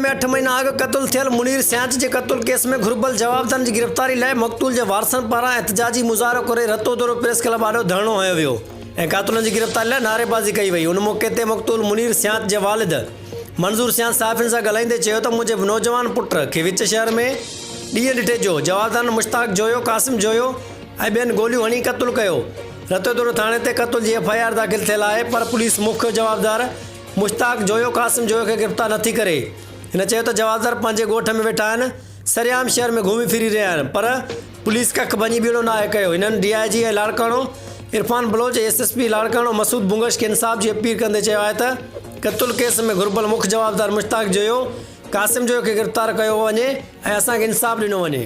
में 8 महीना अॻु क़तल थियल मुनीर सैंच जे क़तल केस में घुरबल जवाबदारन जी गिरफ़्तारी लाइ मक़तूल जे वारसनि पारां एहतजाजी मुज़ाहिरो करे रतोदरो प्रेस क्लब आॾो धरणो हयो वियो ऐं क़ातिलनि जी गिरफ़्तारी लाइ नारेबाज़ी कई वई। उन मौक़े ते मक़तूल मुनीर सैंच जे वालिद मंज़ूर सैंच साहिबनि सां ॻाल्हाईंदे चयो त मुंहिंजे नौजवान पुट खे विच शहर में ॾींहुं ॾिठे जो जवाबदारन मुश्ताक जोयो क़ासिम जोयो ऐं ॿियनि गोलियूं हणी क़तल कयो। रतोदरो थाणे ते क़तल जी FIR दाख़िल थियल आहे, पर पुलिस मुख्य जवाबदार मुश्ताक जोयो क़ासिम जोयो खे गिरफ़्तार नथी करे। हिन चयो त जवाबदार पंहिंजे ॻोठ में वेठा आहिनि, सरेआम शहर में घुमी फिरी रहिया आहिनि, पर पुलिस कख भञी बीहणो न आहे कयो। हिननि DIG ऐं लाड़काणो इरफान बलोच SSP लाड़काणो मसूद बुंगश खे इंसाफ़ जी अपील कंदे चयो आहे त क़तल केस में घुरबल मुख्य जवाबदार मुश्ताक जोयो क़ासिम जोयो खे गिरफ़्तार कयो वञे ऐं असांखे इंसाफ़ ॾिनो वञे।